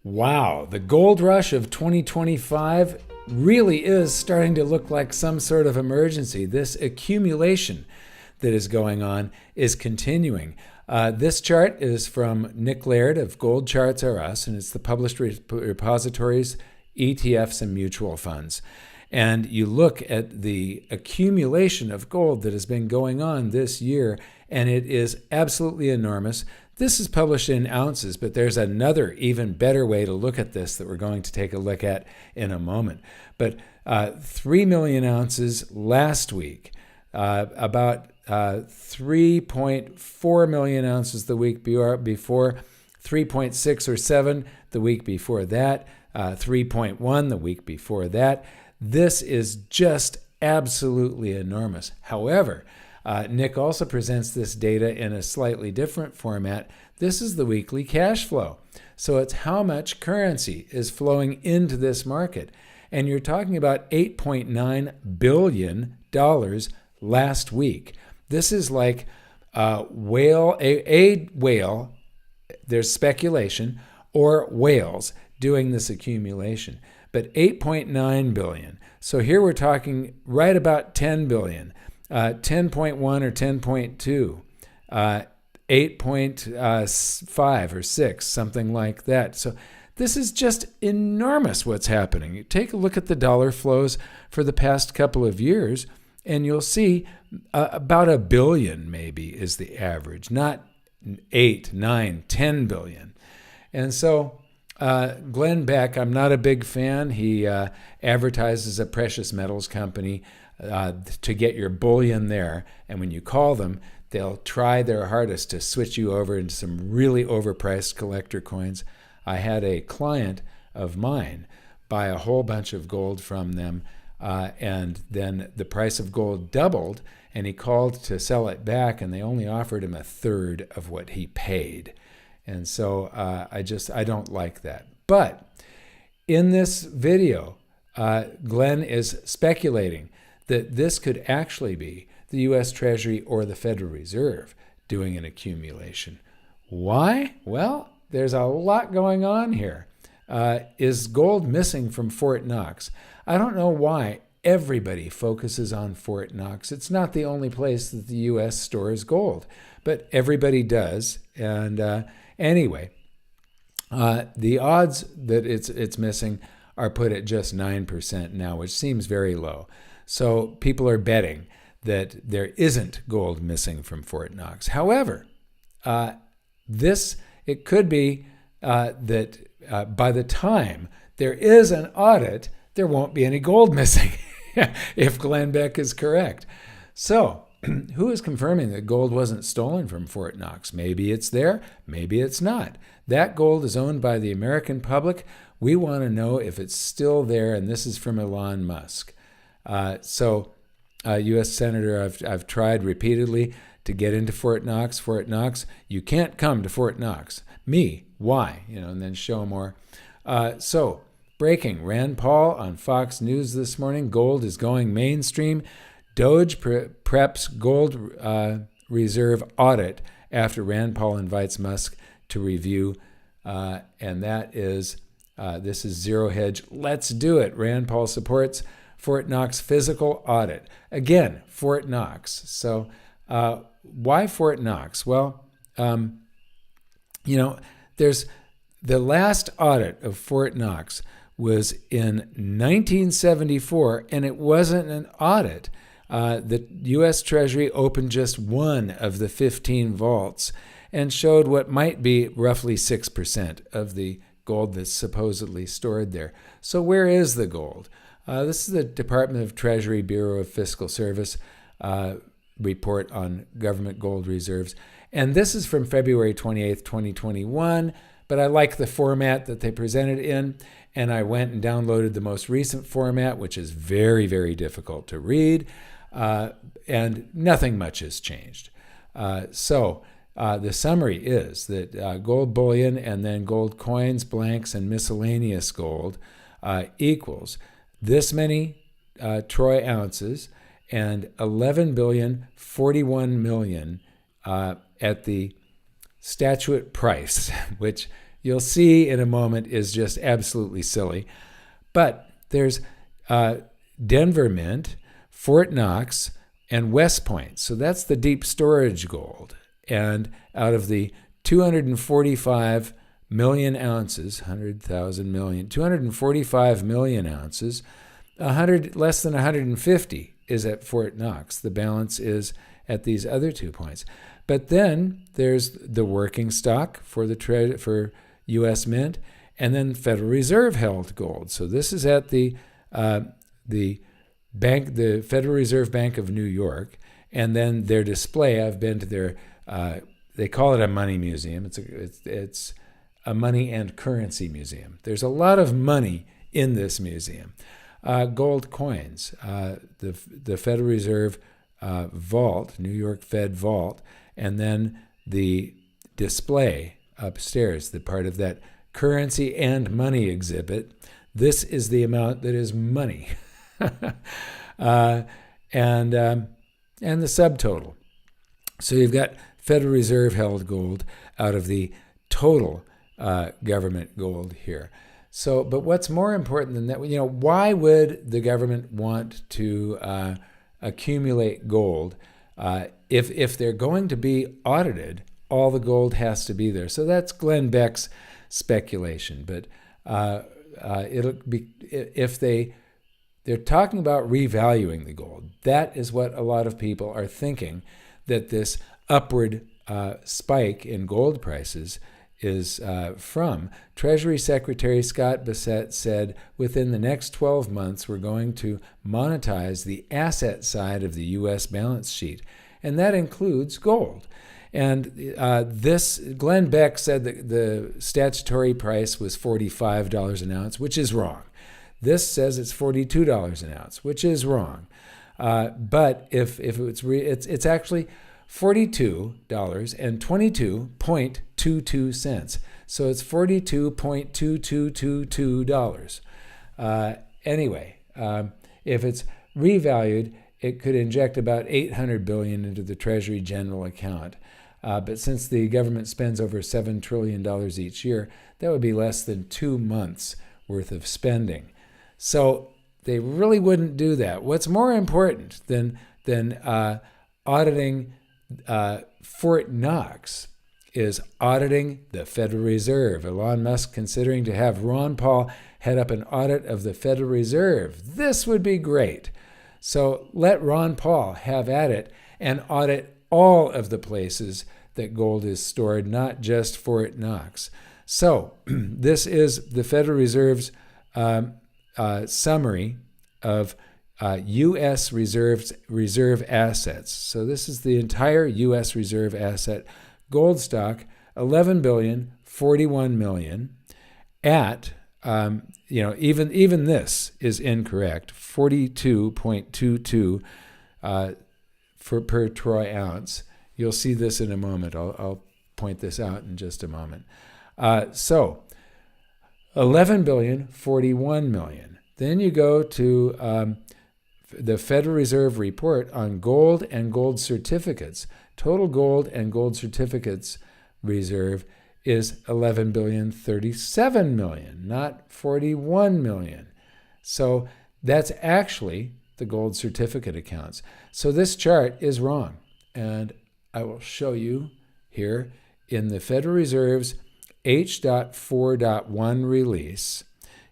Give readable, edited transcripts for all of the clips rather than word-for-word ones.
Wow, the gold rush of 2025 really is starting to look like some sort of emergency. This accumulation that is going on is continuing. This chart is from Nick Laird of Gold Charts R Us, and it's the published repositories, ETFs, and mutual funds. And you look at the accumulation of gold that has been going on this year, and it is absolutely enormous. This is published in ounces, but there's another even better way to look at this that we're going to take a look at in a moment. But 3 million ounces last week, about 3.4 million ounces the week before, 3.6 or 7 the week before that, 3.1 the week before that. This is just absolutely enormous. However, Nick also presents this data in a slightly different format. This is the weekly cash flow. So it's how much currency is flowing into this market. And you're talking about $8.9 billion last week. This is like a whale, there's speculation, or whales doing this accumulation. But 8.9 billion. So here we're talking right about 10 billion. 10.1 or 10.2, 8.5 or 6, something like that. So this is just enormous what's happening. You take a look at the dollar flows for the past couple of years, and you'll see about $1 billion maybe is the average, not 8, 9, 10 billion. And so Glenn Beck, I'm not a big fan. He advertises a precious metals company to get your bullion there. And when you call them, they'll try their hardest to switch you over into some really overpriced collector coins. I had a client of mine buy a whole bunch of gold from them, and then the price of gold doubled, and he called to sell it back, and they only offered him a third of what he paid. And so I don't like that. But in this video, Glenn is speculating that this could actually be the U.S. Treasury or the Federal Reserve doing an accumulation. Why? Well, there's a lot going on here. Is gold missing from Fort Knox? I don't know why everybody focuses on Fort Knox. It's not the only place that the U.S. stores gold, but everybody does. And anyway, the odds that it's missing are put at just 9% now, which seems very low. So people are betting that there isn't gold missing from Fort Knox. However, it could be that by the time there is an audit, there won't be any gold missing, if Glenn Beck is correct. So who is confirming that gold wasn't stolen from Fort Knox? Maybe it's there, maybe it's not. That gold is owned by the American public. We want to know if it's still there, and this is from Elon Musk. U.S. Senator, I've tried repeatedly to get into Fort Knox. Fort Knox, you can't come to Fort Knox. Me, why? And then show more. Breaking, Rand Paul on Fox News this morning, gold is going mainstream. Doge preps gold reserve audit after Rand Paul invites Musk to review. And that is, this is Zero Hedge. Let's do it. Rand Paul supports Fort Knox physical audit. Again, Fort Knox. So why Fort Knox? Well, there's the last audit of Fort Knox was in 1974, and it wasn't an audit. The U.S. Treasury opened just one of the 15 vaults and showed what might be roughly 6% of the gold that's supposedly stored there. So where is the gold? This is the Department of Treasury Bureau of Fiscal Service report on government gold reserves. And this is from February 28th, 2021, but I like the format that they presented in, and I went and downloaded the most recent format, which is very, very difficult to read, and nothing much has changed. The summary is that gold bullion and then gold coins, blanks, and miscellaneous gold equals this many troy ounces and 11,041,000,000 at the statuette price, which you'll see in a moment is just absolutely silly. But there's Denver Mint, Fort Knox, and West Point. So that's the deep storage gold. And out of the 245 million ounces, 100,000 million, 245 million ounces, less than 150 is at Fort Knox. The balance is at these other 2 points. But then there's the working stock for for U.S. Mint, and then Federal Reserve held gold. So this is at the bank, the Federal Reserve Bank of New York, and then their display. I've been to their. They call it a money museum. It's a money and currency museum. There's a lot of money in this museum. Gold coins, the Federal Reserve vault, New York Fed vault, and then the display upstairs, the part of that currency and money exhibit. This is the amount that is money, and the subtotal. So you've got Federal Reserve held gold out of the total government gold here. So, but what's more important than that? Why would the government want to accumulate gold? If they're going to be audited, all the gold has to be there. So that's Glenn Beck's speculation. But it'll be if they're talking about revaluing the gold. That is what a lot of people are thinking, that this upward spike in gold prices is from. Treasury Secretary Scott Bessent said within the next 12 months we're going to monetize the asset side of the U.S. balance sheet, and that includes gold. And Glenn Beck said that the statutory price was $45 an ounce, which is wrong. This says it's $42 an ounce, which is wrong. But if it's actually $42.22.22. So it's $42.2222. Anyway, if it's revalued, it could inject about $800 billion into the Treasury general account. But since the government spends over $7 trillion each year, that would be less than 2 months worth of spending. So they really wouldn't do that. What's more important than auditing Fort Knox is auditing the Federal Reserve. Elon Musk considering to have Ron Paul head up an audit of the Federal Reserve. This would be great. So let Ron Paul have at it and audit all of the places that gold is stored, not just Fort Knox. So this is the Federal Reserve's summary of U.S. reserve assets. So this is the entire U.S. reserve asset. Gold stock, $11.041 billion. At even this is incorrect. 42.22 per troy ounce. You'll see this in a moment. I'll point this out in just a moment. So $11.041 billion. Then you go to the Federal Reserve report on gold and gold certificates. Total gold and gold certificates reserve is $11.037 billion, not $41 million. So that's actually the gold certificate accounts. So this chart is wrong, and I will show you here in the Federal Reserve's H.4.1 release.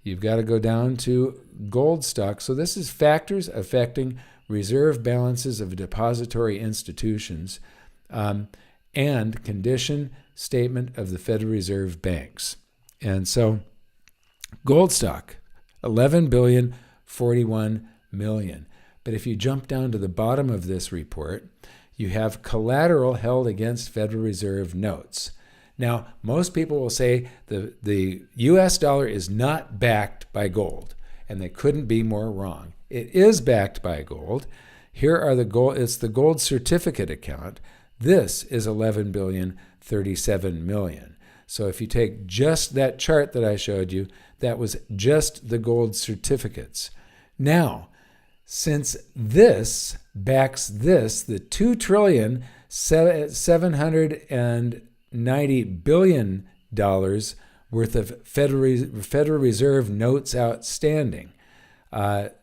You've got to go down to gold stock. So this is factors affecting reserve balances of depository institutions and condition statement of the Federal Reserve banks. And so gold stock, $11.041 billion. But if you jump down to the bottom of this report, you have collateral held against Federal Reserve notes. Now, most people will say the U.S. dollar is not backed by gold, and they couldn't be more wrong. It is backed by gold. Here are the gold. It's the gold certificate account. This is $11.037 billion. So if you take just that chart that I showed you, that was just the gold certificates. Now, since this backs this, the $2.790 billion worth of Federal Reserve notes outstanding.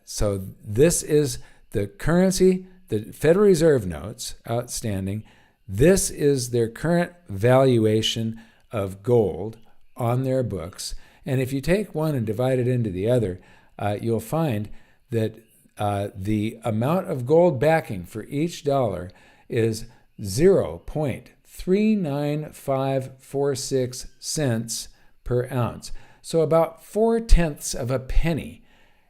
So this is the currency, the Federal Reserve notes outstanding. This is their current valuation of gold on their books. And if you take one and divide it into the other, you'll find that the amount of gold backing for each dollar is 0.39546 cents per ounce. So about 0.4 of a penny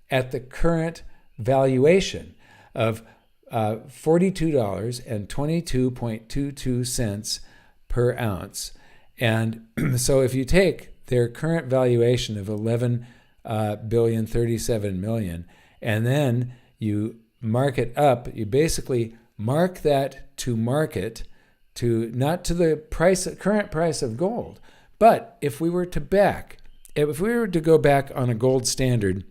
at the current valuation of $42.22.22 per ounce. And so if you take their current valuation of $11,037,000,000 and then you mark it up, you basically mark that to market, to not to the current price of gold. But if we were to go back on a gold standard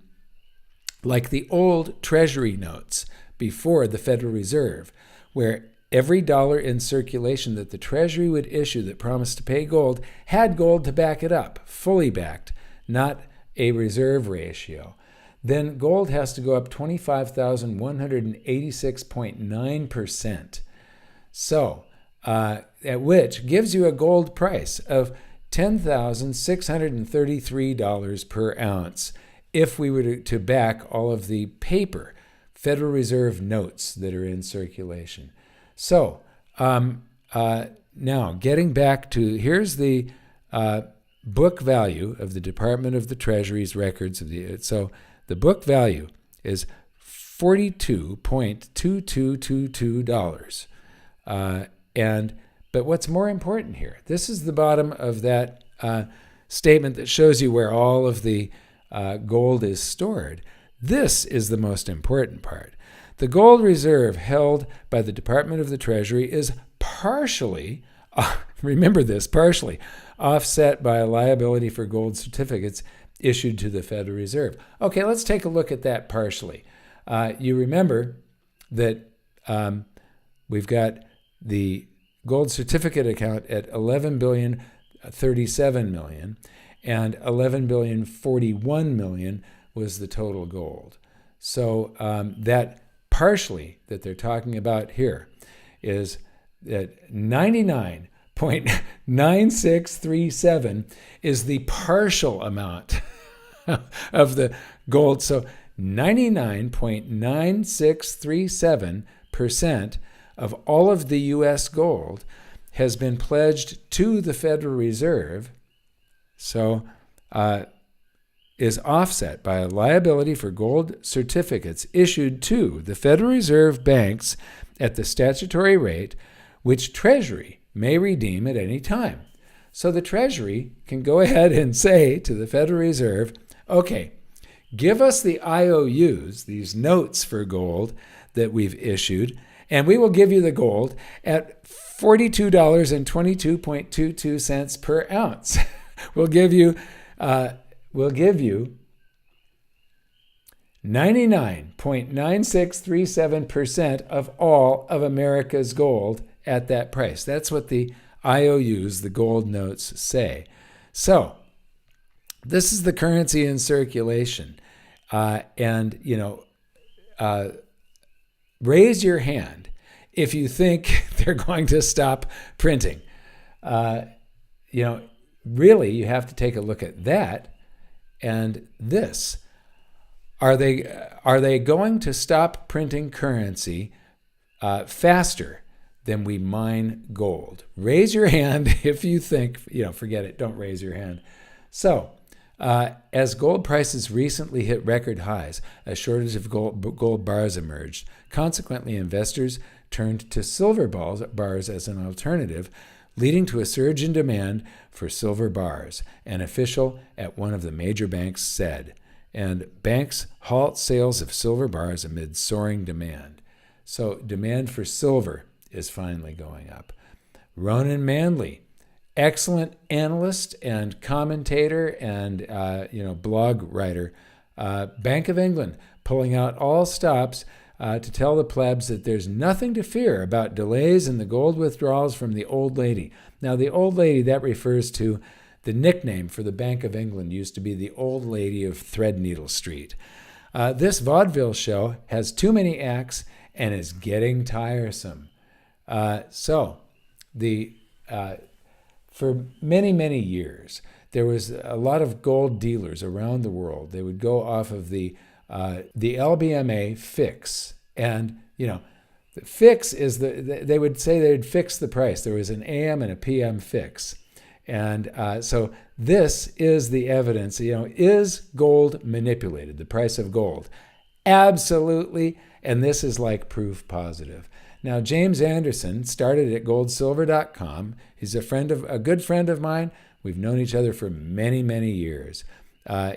like the old Treasury notes before the Federal Reserve, where every dollar in circulation that the Treasury would issue that promised to pay gold had gold to back it up, fully backed, not a reserve ratio, then gold has to go up 25,186.9%. So, at which gives you a gold price of $10,633 per ounce if we were to back all of the paper Federal Reserve notes that are in circulation. So now getting back to, here's the book value of the Department of the Treasury's records of so the book value is $42.2222. But what's more important here, this is the bottom of that statement that shows you where all of the gold is stored. This is the most important part. The gold reserve held by the Department of the Treasury is partially, remember this, partially offset by a liability for gold certificates issued to the Federal Reserve. Okay, let's take a look at that partially. You remember that we've got the gold certificate account at $11,037,000,000 and $11,041,000,000 was the total gold. So that partially that they're talking about here is that 99.9637 is the partial amount of the gold. So 99.9637% of all of the U.S. gold has been pledged to the Federal Reserve. So is offset by a liability for gold certificates issued to the Federal Reserve banks at the statutory rate, which Treasury may redeem at any time. So the Treasury can go ahead and say to the Federal Reserve, okay, give us the IOUs, these notes for gold that we've issued, and we will give you the gold at $42.22.22 per ounce. We'll give you 99.9637% of all of America's gold at that price. That's what the IOUs, the gold notes, say. So this is the currency in circulation. Raise your hand if you think they're going to stop printing. Really, you have to take a look at that and this. Are they going to stop printing currency faster than we mine gold? Raise your hand if you think, forget it, don't raise your hand. So, as gold prices recently hit record highs, a shortage of gold bars emerged. Consequently, investors turned to silver bars as an alternative, leading to a surge in demand for silver bars, an official at one of the major banks said. And banks halt sales of silver bars amid soaring demand. So demand for silver is finally going up. Ronan Manley, excellent analyst and commentator and blog writer, Bank of England, pulling out all stops to tell the plebs that there's nothing to fear about delays in the gold withdrawals from the old lady. Now, the old lady, that refers to The nickname for the Bank of England used to be the Old Lady of Threadneedle Street. This vaudeville show has too many acts and is getting tiresome. For many, many years, there was a lot of gold dealers around the world. They would go off of the LBMA fix. And, the fix is they would say they'd fix the price. There was an AM and a PM fix. And so this is the evidence. Is gold manipulated, the price of gold? Absolutely. And this is like proof positive. Now, James Anderson started at goldsilver.com. He's a good friend of mine. We've known each other for many, many years.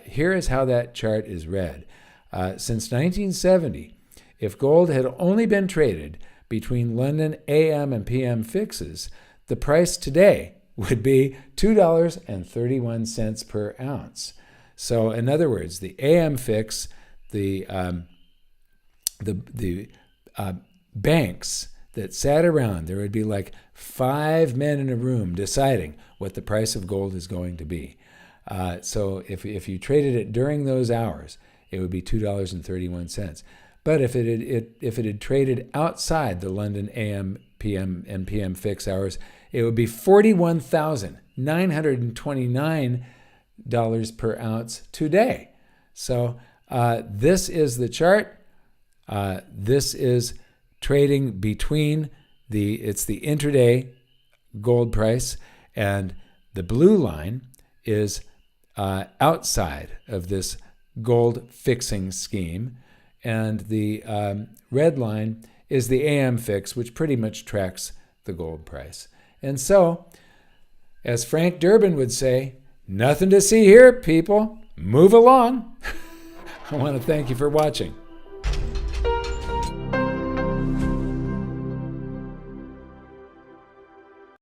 Here is how that chart is read. Since 1970, if gold had only been traded between London AM and PM fixes, the price today would be $2.31 per ounce. So, in other words, the AM fix, the banks that sat around, there would be like 5 men in a room deciding what the price of gold is going to be. So if you traded it during those hours, it would be $2.31. But if it had traded outside the London AM, PM, and PM fix hours, it would be $41,929 per ounce today. So this is the chart. This is trading between it's the intraday gold price, and the blue line is outside of this gold fixing scheme, and the red line is the AM fix, which pretty much tracks the gold price. And so, as Frank Durbin would say, nothing to see here, people. Move along. I want to thank you for watching.